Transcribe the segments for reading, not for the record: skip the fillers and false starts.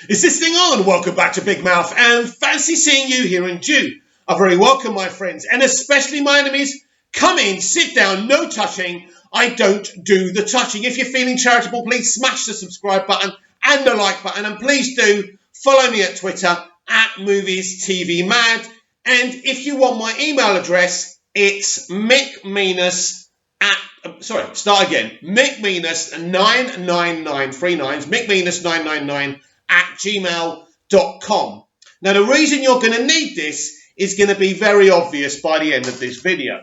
Is this thing on? Welcome back to Big Mouth, and fancy seeing you here in June. A very welcome, my friends, and especially my enemies. Come in, sit down, no touching. I don't do the touching. If you're feeling charitable, please smash the subscribe button and the like button, and please do follow me at Twitter at MoviesTVMad. And if you want my email address, it's mickmeanus mickmeanus99939, mickmeanus999 at gmail.com. Now, the reason you're going to need this is going to be very obvious by the end of this video.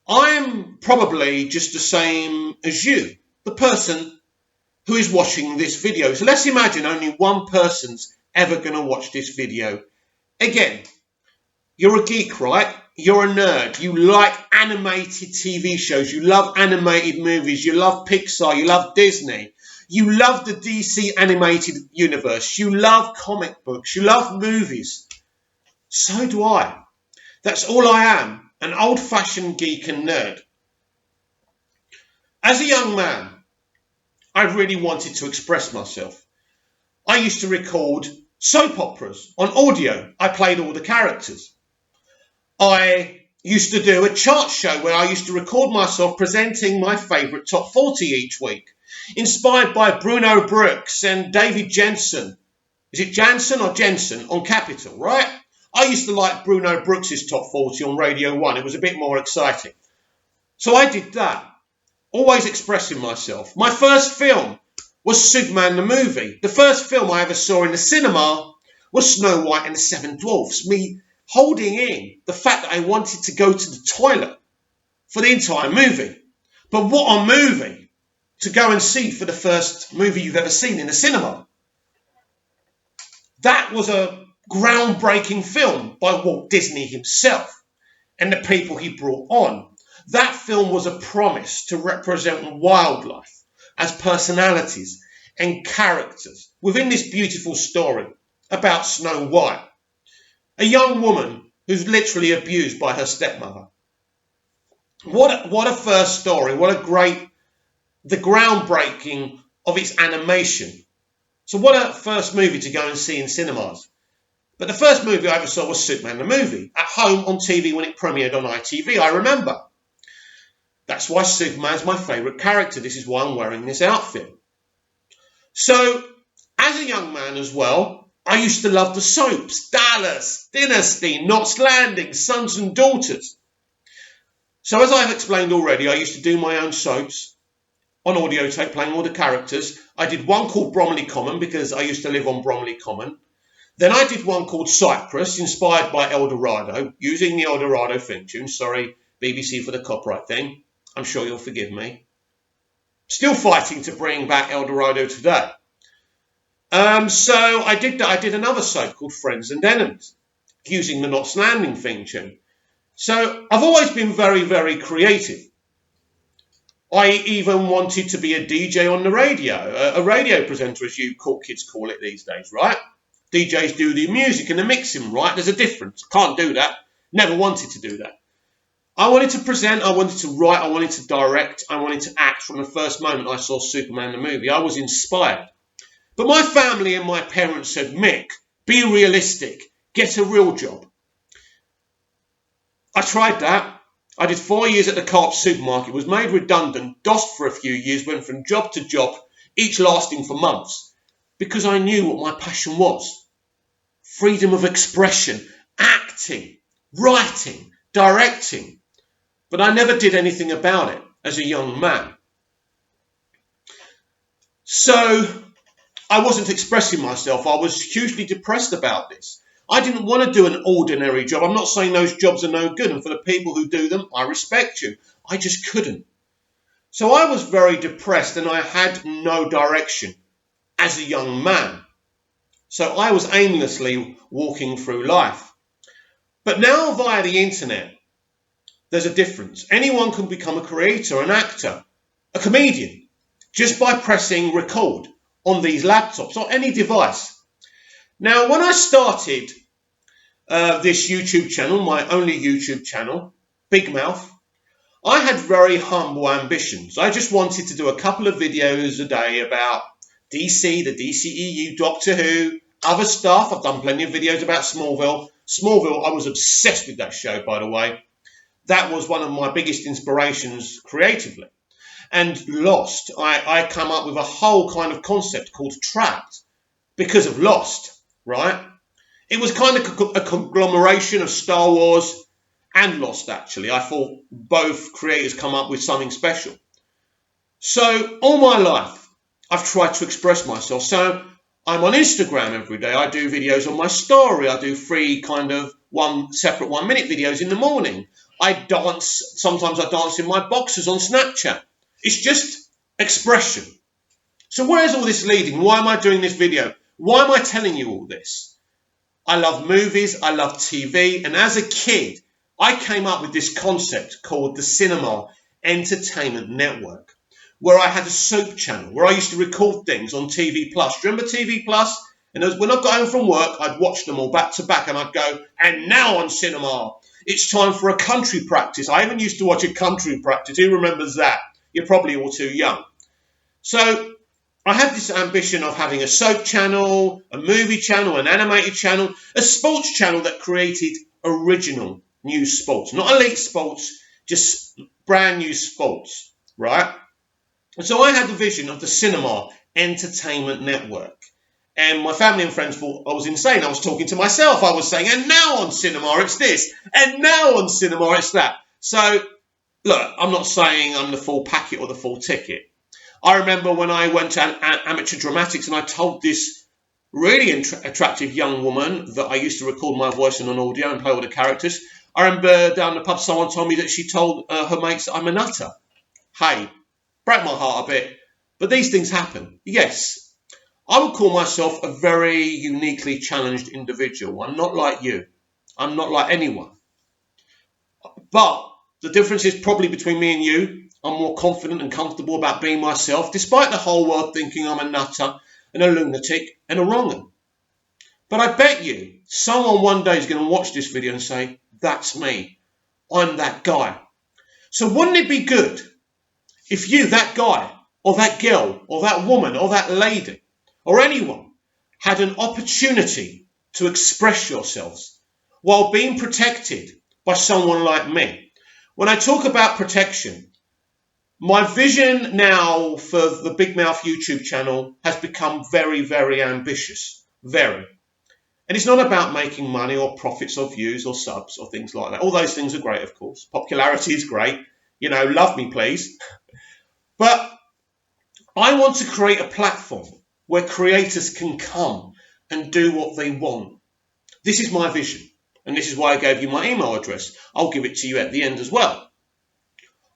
I'm probably just the same as you, the person who is watching this video. So let's imagine only one person's ever going to watch this video. Again, you're a geek, right? You're a nerd. You like animated TV shows. You love animated movies. You love Pixar. You love Disney. You love the DC animated universe. You love comic books. You love movies. So do I. That's all I am. An old-fashioned geek and nerd. As a young man, I really wanted to express myself. I used to record soap operas on audio. I played all the characters. I used to do a chart show where I used to record myself presenting my favourite top 40 each week, inspired by Bruno Brooks and David Jensen. Is it Jansen or Jensen on Capital, right? I used to like Bruno Brooks' top 40 on Radio 1. It was a bit more exciting. So I did that, always expressing myself. My first film was Superman the movie. The first film I ever saw in the cinema was Snow White and the Seven Dwarfs. Me holding in the fact that I wanted to go to the toilet for the entire movie. But what a movie to go and see for the first movie you've ever seen in the cinema. That was a groundbreaking film by Walt Disney himself and the people he brought on. That film was a promise to represent wildlife as personalities and characters within this beautiful story about Snow White, a young woman who's literally abused by her stepmother. What a first story. The groundbreaking of its animation. So what a first movie to go and see in cinemas. But the first movie I ever saw was Superman the movie, at home on TV when it premiered on ITV, I remember. That's why Superman's my favourite character. This is why I'm wearing this outfit. So, as a young man as well, I used to love the soaps. Dallas, Dynasty, Knots Landing, Sons and Daughters. So as I've explained already, I used to do my own soaps on audio tape, playing all the characters. I did one called Bromley Common because I used to live on Bromley Common. Then I did one called Cyprus, inspired by El Dorado, using the El Dorado theme tune. Sorry, BBC, for the copyright thing. I'm sure you'll forgive me. Still fighting to bring back El Dorado today. So I did that. I did another soap called Friends and Enemies, using the Knots Landing theme tune. So I've always been very, very creative. I even wanted to be a DJ on the radio, a radio presenter, as you cool kids call it these days, right? DJs do the music and the mixing, right? There's a difference. Can't do that. Never wanted to do that. I wanted to present, I wanted to write, I wanted to direct, I wanted to act from the first moment I saw Superman the movie. I was inspired. But my family and my parents said, Mick, be realistic. Get a real job. I tried that. I did 4 years at the Co-op supermarket, was made redundant, DOSed for a few years, went from job to job, each lasting for months. Because I knew what my passion was. Freedom of expression, acting, writing, directing. But I never did anything about it as a young man. So I wasn't expressing myself. I was hugely depressed about this. I didn't want to do an ordinary job. I'm not saying those jobs are no good. And for the people who do them, I respect you. I just couldn't. So I was very depressed and I had no direction as a young man. So I was aimlessly walking through life. But now via the internet, there's a difference. Anyone can become a creator, an actor, a comedian, just by pressing record on these laptops or any device. Now, when I started this YouTube channel, my only YouTube channel, Big Mouth, I had very humble ambitions. I just wanted to do a couple of videos a day about DC, the DCEU, Doctor Who, other stuff. I've done plenty of videos about Smallville. Smallville, I was obsessed with that show, by the way. That was one of my biggest inspirations creatively. And Lost, I come up with a whole kind of concept called Trapped because of Lost, right? It was kind of a conglomeration of Star Wars and Lost, actually. I thought both creators come up with something special. So all my life, I've tried to express myself. So I'm on Instagram every day. I do videos on my story. I do 3 kind of separate 1-minute videos in the morning. I dance. Sometimes I dance in my boxers on Snapchat. It's just expression. So where is all this leading? Why am I doing this video? Why am I telling you all this? I love movies. I love TV. And as a kid, I came up with this concept called the Cinema Entertainment Network, where I had a soap channel, where I used to record things on TV Plus. Do you remember TV Plus? And when I got home from work, I'd watch them all back to back, and I'd go, and now on Cinema, it's time for a country practice. I even used to watch a country practice. Who remembers that? You're probably all too young. So I had this ambition of having a soap channel, a movie channel, an animated channel, a sports channel that created original new sports. Not elite sports, just brand new sports, right? And so I had the vision of the Cinema Entertainment Network. And my family and friends thought I was insane. I was talking to myself. I was saying, and now on Cinema it's this, and now on Cinema it's that. So, look, I'm not saying I'm the full packet or the full ticket. I remember when I went to Amateur Dramatics and I told this really attractive young woman that I used to record my voice in an audio and play all the characters. I remember down the pub someone told me that she told her mates that I'm a nutter. Hey, broke my heart a bit, but these things happen. Yes, I would call myself a very uniquely challenged individual. I'm not like you. I'm not like anyone. But the difference is probably between me and you. I'm more confident and comfortable about being myself, despite the whole world thinking I'm a nutter and a lunatic and a wrong 'un. But I bet you someone one day is going to watch this video and say, that's me. I'm that guy. So wouldn't it be good if you, that guy, or that girl, or that woman, or that lady, or anyone, had an opportunity to express yourselves while being protected by someone like me? When I talk about protection, my vision now for the Big Mouth YouTube channel has become very, very ambitious. Very. And it's not about making money or profits or views or subs or things like that. All those things are great, of course. Popularity is great. You know, love me, please. But I want to create a platform where creators can come and do what they want. This is my vision. And this is why I gave you my email address. I'll give it to you at the end as well.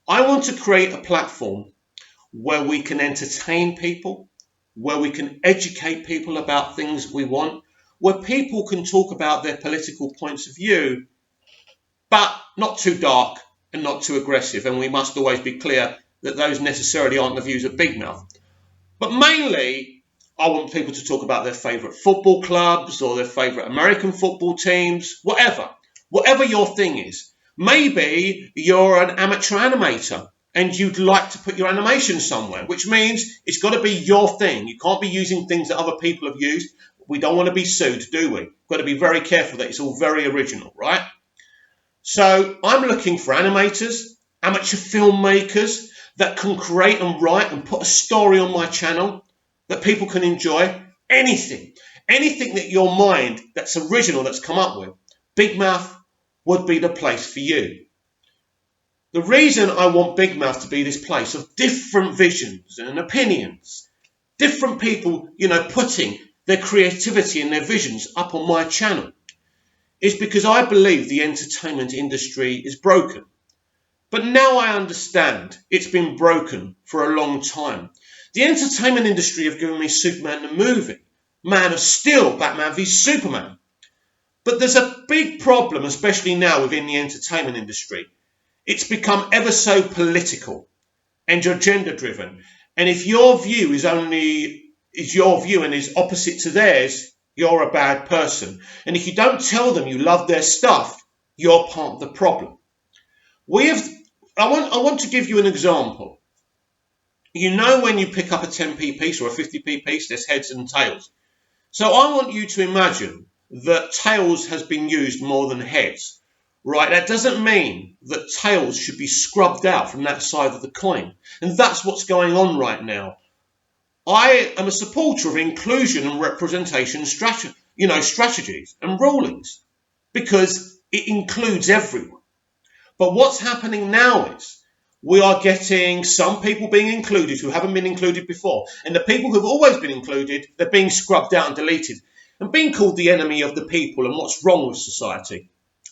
I want to create a platform where we can entertain people, where we can educate people about things we want, where people can talk about their political points of view, but not too dark and not too aggressive. And we must always be clear that those necessarily aren't the views of Big Mouth. But mainly, I want people to talk about their favourite football clubs or their favourite American football teams, whatever. Whatever your thing is. Maybe you're an amateur animator and you'd like to put your animation somewhere, which means it's got to be your thing. You can't be using things that other people have used. We don't want to be sued, do we? We've got to be very careful that it's all very original, right? So I'm looking for animators, amateur filmmakers that can create and write and put a story on my channel that people can enjoy. Anything that your mind that's original that's come up with, Big Mouth would be the place for you. The reason I want Big Mouth to be this place of different visions and opinions, different people, putting their creativity and their visions up on my channel, is because I believe the entertainment industry is broken. But now I understand it's been broken for a long time. The entertainment industry have given me Superman the movie, Man of Steel, Batman v Superman. But there's a big problem, especially now within the entertainment industry. It's become ever so political and you're gender driven. And if your view is your view and is opposite to theirs, you're a bad person. And if you don't tell them you love their stuff, you're part of the problem. I want to give you an example. You know when you pick up a 10p piece or a 50p piece, there's heads and tails. So I want you to imagine that tails has been used more than heads, right? That doesn't mean that tails should be scrubbed out from that side of the coin. And that's what's going on right now. I am a supporter of inclusion and representation strategies and rulings because it includes everyone. But what's happening now is we are getting some people being included who haven't been included before. And the people who've always been included, they're being scrubbed out and deleted and being called the enemy of the people and what's wrong with society.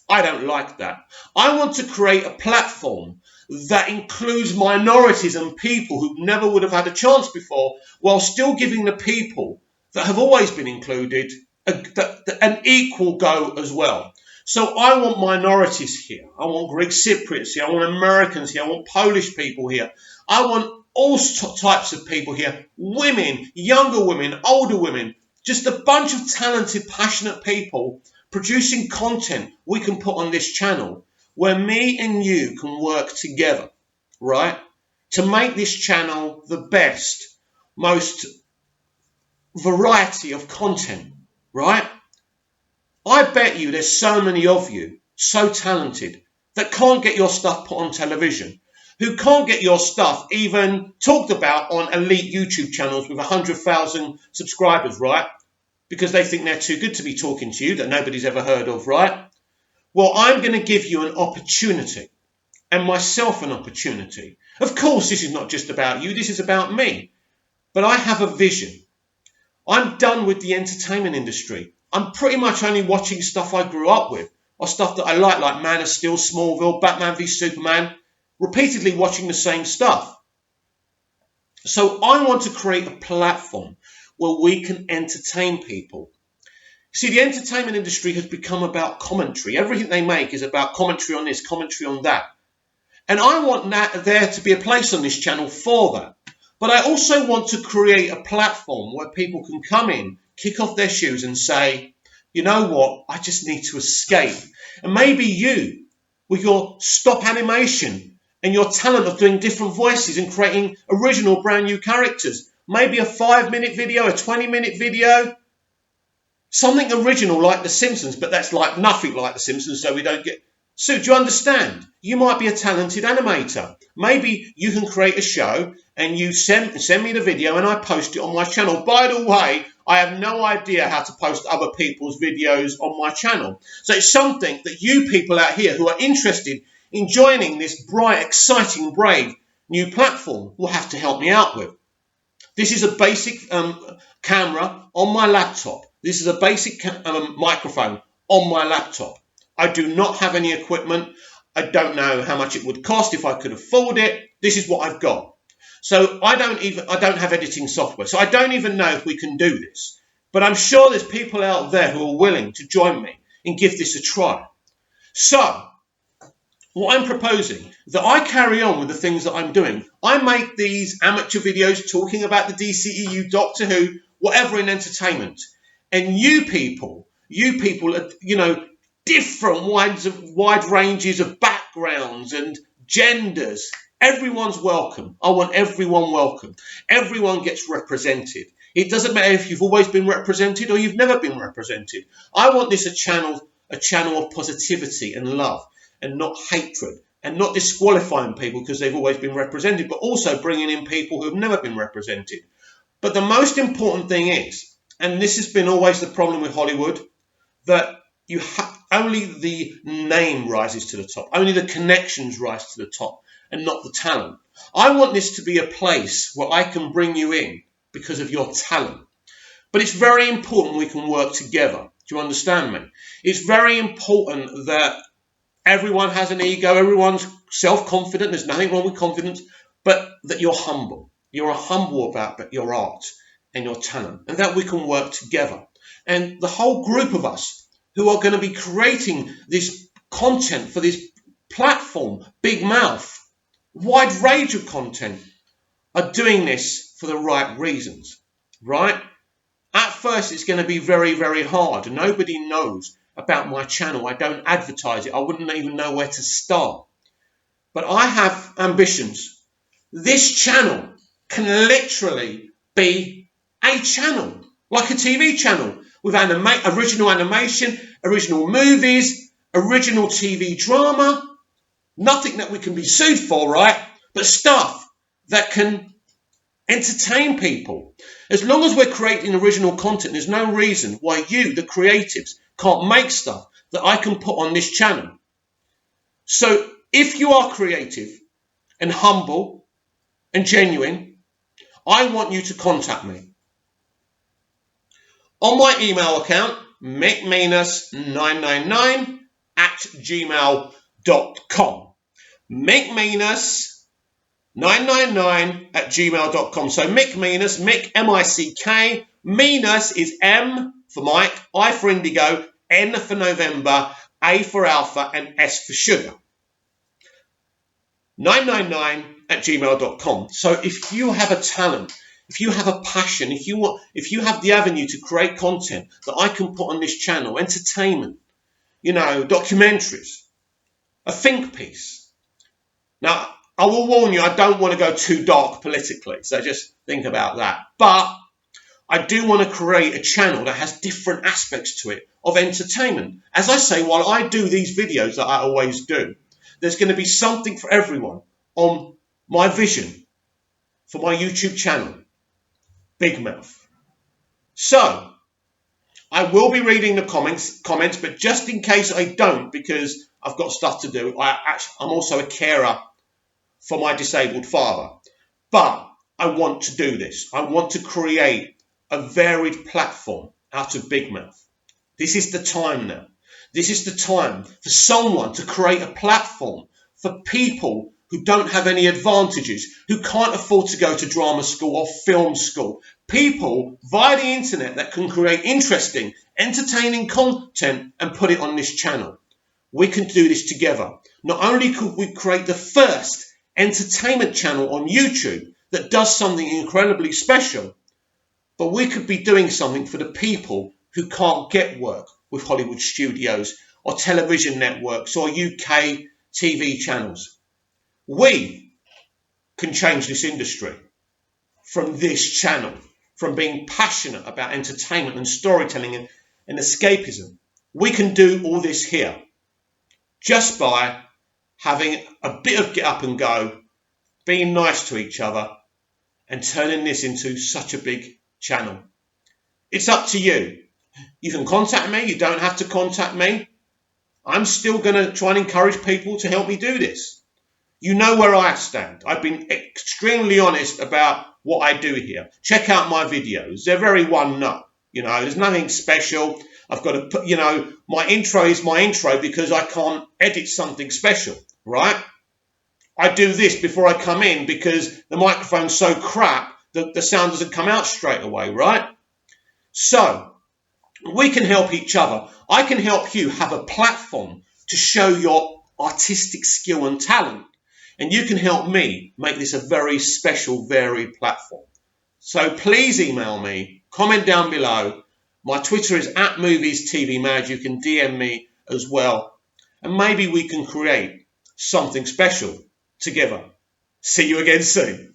I don't like that. I want to create a platform that includes minorities and people who never would have had a chance before, while still giving the people that have always been included an equal go as well. So I want minorities here. I want Greek Cypriots here. I want Americans here. I want Polish people here. I want all types of people here. Women, younger women, older women. Just a bunch of talented, passionate people producing content we can put on this channel where me and you can work together, right? To make this channel the best, most variety of content, right? I bet you there's so many of you, so talented, that can't get your stuff put on television, who can't get your stuff even talked about on elite YouTube channels with 100,000 subscribers, right? Because they think they're too good to be talking to you, that nobody's ever heard of, right? Well, I'm going to give you an opportunity, and myself an opportunity. Of course, this is not just about you, this is about me. But I have a vision. I'm done with the entertainment industry. I'm pretty much only watching stuff I grew up with, or stuff that I like Man of Steel, Smallville, Batman v Superman, repeatedly watching the same stuff. So I want to create a platform where we can entertain people. See, the entertainment industry has become about commentary. Everything they make is about commentary on this, commentary on that. And I want there to be a place on this channel for that. But I also want to create a platform where people can come in, kick off their shoes and say, you know what, I just need to escape. And maybe you, with your stop animation and your talent of doing different voices and creating original brand new characters, maybe a 5-minute video, a 20-minute video, something original like The Simpsons, but that's like nothing like The Simpsons, so we don't get... So do you understand? You might be a talented animator. Maybe you can create a show and you send me the video and I post it on my channel. By the way, I have no idea how to post other people's videos on my channel. So it's something that you people out here who are interested in joining this bright, exciting, brave new platform will have to help me out with. This is a basic camera on my laptop. This is a basic microphone on my laptop. I do not have any equipment. I don't know how much it would cost if I could afford it. This is what I've got. So I don't have editing software. So I don't even know if we can do this. But I'm sure there's people out there who are willing to join me and give this a try. So what I'm proposing, that I carry on with the things that I'm doing. I make these amateur videos talking about the DCEU, Doctor Who, whatever in entertainment. And you people, different wide ranges of backgrounds and genders. Everyone's welcome. I want everyone welcome. Everyone gets represented. It doesn't matter if you've always been represented or you've never been represented. I want this a channel of positivity and love and not hatred and not disqualifying people because they've always been represented, but also bringing in people who have never been represented. But the most important thing is, and this has been always the problem with Hollywood, that only the name rises to the top. Only the connections rise to the top and not the talent. I want this to be a place where I can bring you in because of your talent. But it's very important we can work together. Do you understand me? It's very important that everyone has an ego. Everyone's self-confident. There's nothing wrong with confidence. But that you're humble. You're humble about your art and your talent. And that we can work together. And the whole group of us who are going to be creating this content for this platform, Big Mouth, wide range of content, are doing this for the right reasons, right? At first, it's going to be very, very hard. Nobody knows about my channel. I don't advertise it. I wouldn't even know where to start. But I have ambitions. This channel can literally be a channel, like a TV channel, with original animation, original movies, original TV drama. Nothing that we can be sued for, right? But stuff that can entertain people. As long as we're creating original content, there's no reason why you, the creatives, can't make stuff that I can put on this channel. So if you are creative and humble and genuine, I want you to contact me. On my email account, mickmenas999@gmail.com. mickmenas999@gmail.com. So Mick Menas, Mick, M-I-C-K. Menas is M for Mike, I for Indigo, N for November, A for Alpha, and S for Sugar. 999@gmail.com. So if you have a talent, if you have a passion, if you have the avenue to create content that I can put on this channel, entertainment, documentaries, a think piece. Now, I will warn you, I don't want to go too dark politically, so just think about that. But I do want to create a channel that has different aspects to it of entertainment. As I say, while I do these videos that I always do, there's going to be something for everyone on my vision for my YouTube channel, Big Mouth. So, I will be reading the comments, but just in case I don't, because I've got stuff to do, I'm also a carer for my disabled father. But I want to do this. I want to create a varied platform out of Big Mouth. This is the time now. This is the time for someone to create a platform for people who don't have any advantages, who can't afford to go to drama school or film school. People via the internet that can create interesting, entertaining content and put it on this channel. We can do this together. Not only could we create the first entertainment channel on YouTube that does something incredibly special, but we could be doing something for the people who can't get work with Hollywood studios or television networks or UK TV channels. We can change this industry from this channel, from being passionate about entertainment and storytelling and escapism. We can do all this here just by having a bit of get up and go, being nice to each other, and turning this into such a big channel. It's up to you. You can contact me. You don't have to contact me. I'm still going to try and encourage people to help me do this. You know where I stand. I've been extremely honest about what I do here. Check out my videos. They're very one-note. There's nothing special. I've got to put, my intro is my intro because I can't edit something special, right? I do this before I come in because the microphone's so crap that the sound doesn't come out straight away, right? So, we can help each other. I can help you have a platform to show your artistic skill and talent. And you can help me make this a very special, varied platform. So please email me, comment down below. My Twitter is @MoviesTVMad. You can DM me as well. And maybe we can create something special together. See you again soon.